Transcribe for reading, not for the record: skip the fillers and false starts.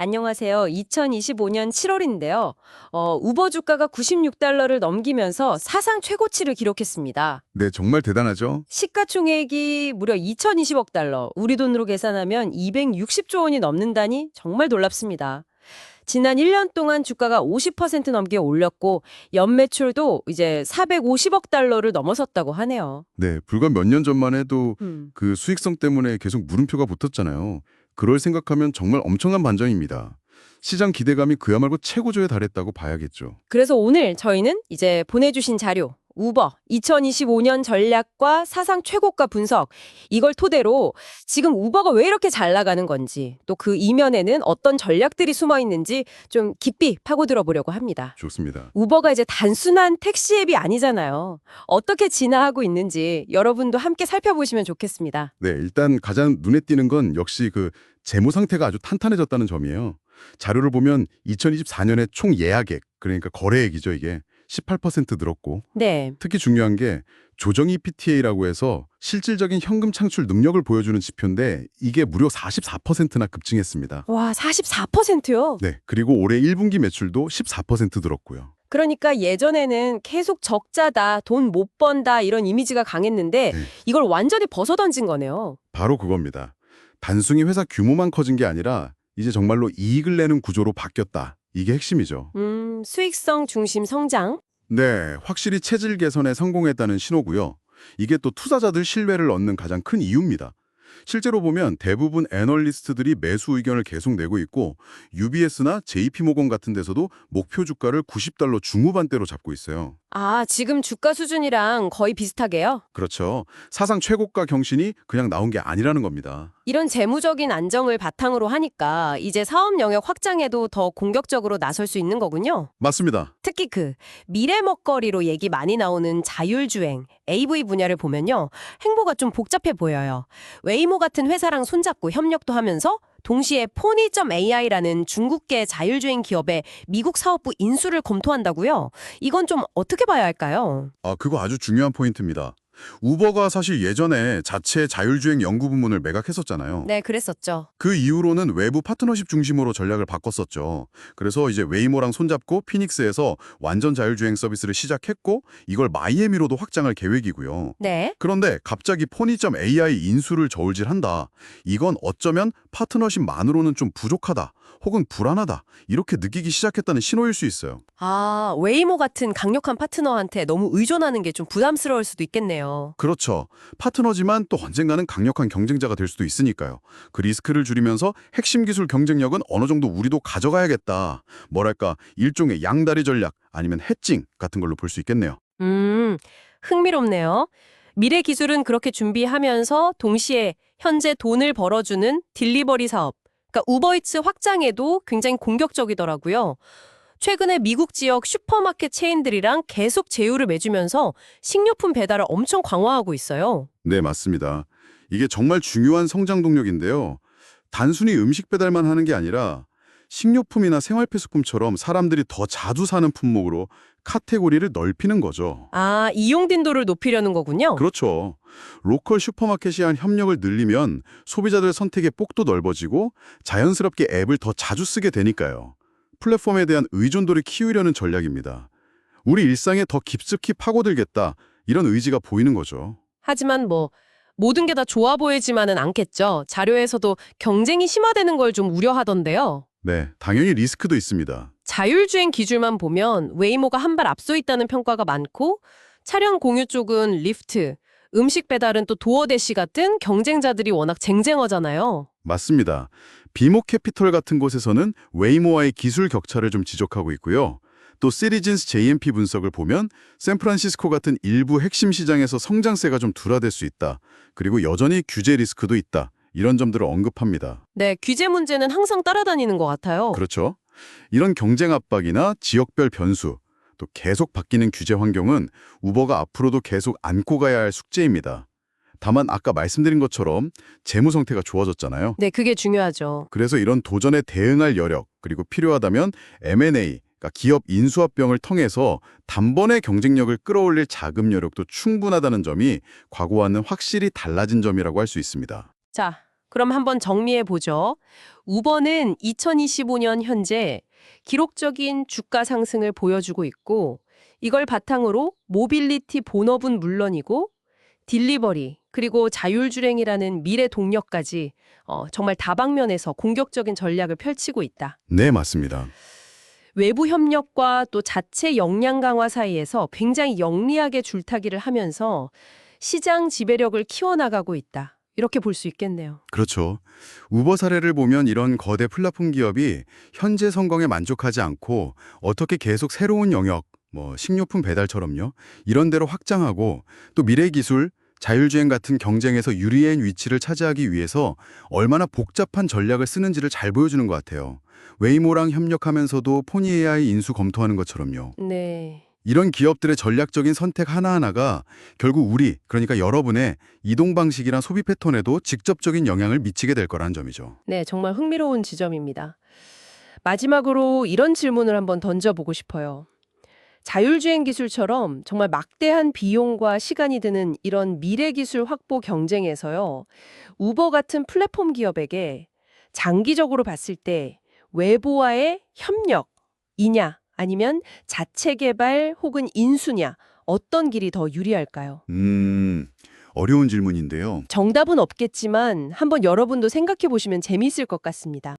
안녕하세요. 2025년 7월인데요. 우버 주가가 $96를 넘기면서 사상 최고치를 기록했습니다. 네, 정말 대단하죠? 시가총액이 무려 2020억 달러, 우리 돈으로 계산하면 260조 원이 넘는다니 정말 놀랍습니다. 지난 1년 동안 주가가 50% 넘게 올렸고 연매출도 이제 450억 달러를 넘어섰다고 하네요. 네, 불과 몇 년 전만 해도 음. 그 수익성 때문에 계속 물음표가 붙었잖아요. 그걸 생각하면 정말 엄청난 반전입니다. 시장 기대감이 그야말로 최고조에 달했다고 봐야겠죠. 그래서 오늘 저희는 이제 보내주신 자료, 우버 2025년 전략과 사상 최고가 분석, 이걸 토대로 지금 우버가 왜 이렇게 잘 나가는 건지, 또 그 이면에는 어떤 전략들이 숨어 있는지 좀 깊이 파고들어 보려고 합니다. 좋습니다. 우버가 이제 단순한 택시 앱이 아니잖아요. 어떻게 진화하고 있는지 여러분도 함께 살펴보시면 좋겠습니다. 네, 일단 가장 눈에 띄는 건 역시 그 재무 상태가 아주 탄탄해졌다는 점이에요. 자료를 보면 2024년에 총 예약액, 그러니까 거래액이죠, 이게 18% 늘었고, 네. 특히 중요한 게 조정 EPTA라고 해서 실질적인 현금 창출 능력을 보여주는 지표인데 이게 무려 44%나 급증했습니다. 와, 44%요? 네, 그리고 올해 1분기 매출도 14% 늘었고요. 그러니까 예전에는 계속 적자다, 돈 못 번다 이런 이미지가 강했는데 네. 이걸 완전히 벗어던진 거네요. 바로 그겁니다. 단순히 회사 규모만 커진 게 아니라 이제 정말로 이익을 내는 구조로 바뀌었다. 이게 핵심이죠. 수익성 중심 성장. 네, 확실히 체질 개선에 성공했다는 신호고요. 이게 또 투자자들 신뢰를 얻는 가장 큰 이유입니다. 실제로 보면 대부분 애널리스트들이 매수 의견을 계속 내고 있고 UBS나 JP모건 같은 데서도 목표 주가를 $90 중후반대로 잡고 있어요. 아, 지금 주가 수준이랑 거의 비슷하게요? 그렇죠. 사상 최고가 경신이 그냥 나온 게 아니라는 겁니다. 이런 재무적인 안정을 바탕으로 하니까 이제 사업 영역 확장에도 더 공격적으로 나설 수 있는 거군요. 맞습니다. 특히 그 미래 먹거리로 얘기 많이 나오는 자율주행, AV 분야를 보면요. 행보가 좀 복잡해 보여요. 웨이모 같은 회사랑 손잡고 협력도 하면서 동시에 포니.ai라는 중국계 자율주행 기업의 미국 사업부 인수를 검토한다고요? 이건 좀 어떻게 봐야 할까요? 그거 아주 중요한 포인트입니다. 우버가 사실 예전에 자체 자율주행 연구 부문을 매각했었잖아요. 네, 그랬었죠. 그 이후로는 외부 파트너십 중심으로 전략을 바꿨었죠. 그래서 이제 웨이모랑 손잡고 피닉스에서 완전 자율주행 서비스를 시작했고 이걸 마이애미로도 확장할 계획이고요. 네. 그런데 갑자기 포니.ai 인수를 저울질한다. 이건 어쩌면 파트너십만으로는 좀 부족하다. 혹은 불안하다. 이렇게 느끼기 시작했다는 신호일 수 있어요. 아, 웨이모 같은 강력한 파트너한테 너무 의존하는 게 좀 부담스러울 수도 있겠네요. 그렇죠. 파트너지만 또 언젠가는 강력한 경쟁자가 될 수도 있으니까요. 그 리스크를 줄이면서 핵심 기술 경쟁력은 어느 정도 우리도 가져가야겠다. 뭐랄까, 일종의 양다리 전략 아니면 해칭 같은 걸로 볼 수 있겠네요. 흥미롭네요. 미래 기술은 그렇게 준비하면서 동시에 현재 돈을 벌어주는 딜리버리 사업, 그러니까 우버이츠 확장에도 굉장히 공격적이더라고요. 최근에 미국 지역 슈퍼마켓 체인들이랑 계속 제휴를 맺으면서 식료품 배달을 엄청 강화하고 있어요. 네, 맞습니다. 이게 정말 중요한 성장 동력인데요. 단순히 음식 배달만 하는 게 아니라 식료품이나 생활필수품처럼 사람들이 더 자주 사는 품목으로 카테고리를 넓히는 거죠. 아, 이용 빈도를 높이려는 거군요. 그렇죠. 로컬 슈퍼마켓이 한 협력을 늘리면 소비자들 선택의 폭도 넓어지고 자연스럽게 앱을 더 자주 쓰게 되니까요. 플랫폼에 대한 의존도를 키우려는 전략입니다. 우리 일상에 더 깊숙이 파고들겠다. 이런 의지가 보이는 거죠. 하지만 모든 게 다 좋아 보이지만은 않겠죠. 자료에서도 경쟁이 심화되는 걸 좀 우려하던데요. 네, 당연히 리스크도 있습니다. 자율주행 기술만 보면 웨이모가 한 발 앞서 있다는 평가가 많고 차량 공유 쪽은 리프트, 음식 배달은 또 도어대시 같은 경쟁자들이 워낙 쟁쟁하잖아요. 맞습니다. 비모캐피털 같은 곳에서는 웨이모와의 기술 격차를 좀 지적하고 있고요. 또 시리즌스 JMP 분석을 보면 샌프란시스코 같은 일부 핵심 시장에서 성장세가 좀 둔화될 수 있다. 그리고 여전히 규제 리스크도 있다. 이런 점들을 언급합니다. 네, 규제 문제는 항상 따라다니는 것 같아요. 그렇죠? 이런 경쟁 압박이나 지역별 변수, 또 계속 바뀌는 규제 환경은 우버가 앞으로도 계속 안고 가야 할 숙제입니다. 다만 아까 말씀드린 것처럼 재무 상태가 좋아졌잖아요. 네, 그게 중요하죠. 그래서 이런 도전에 대응할 여력, 그리고 필요하다면 M&A, 그러니까 기업 인수합병을 통해서 단번에 경쟁력을 끌어올릴 자금 여력도 충분하다는 점이 과거와는 확실히 달라진 점이라고 할 수 있습니다. 자, 그럼 한번 정리해 보죠. 우버는 2025년 현재 기록적인 주가 상승을 보여주고 있고 이걸 바탕으로 모빌리티 본업은 물론이고 딜리버리 그리고 자율주행이라는 미래 동력까지 정말 다방면에서 공격적인 전략을 펼치고 있다. 네, 맞습니다. 외부 협력과 또 자체 역량 강화 사이에서 굉장히 영리하게 줄타기를 하면서 시장 지배력을 키워나가고 있다. 이렇게 볼 수 있겠네요. 그렇죠. 우버 사례를 보면 이런 거대 플랫폼 기업이 현재 성공에 만족하지 않고 어떻게 계속 새로운 영역, 식료품 배달처럼요. 이런 데로 확장하고 또 미래 기술, 자율주행 같은 경쟁에서 유리한 위치를 차지하기 위해서 얼마나 복잡한 전략을 쓰는지를 잘 보여주는 것 같아요. 웨이모랑 협력하면서도 포니 AI 인수 검토하는 것처럼요. 네. 이런 기업들의 전략적인 선택 하나하나가 결국 우리, 그러니까 여러분의 이동 방식이나 소비 패턴에도 직접적인 영향을 미치게 될 거라는 점이죠. 네, 정말 흥미로운 지점입니다. 마지막으로 이런 질문을 한번 던져보고 싶어요. 자율주행 기술처럼 정말 막대한 비용과 시간이 드는 이런 미래 기술 확보 경쟁에서요. 우버 같은 플랫폼 기업에게 장기적으로 봤을 때 외부와의 협력이냐 아니면 자체 개발 혹은 인수냐 어떤 길이 더 유리할까요? 어려운 질문인데요. 정답은 없겠지만 한번 여러분도 생각해 보시면 재미있을 것 같습니다.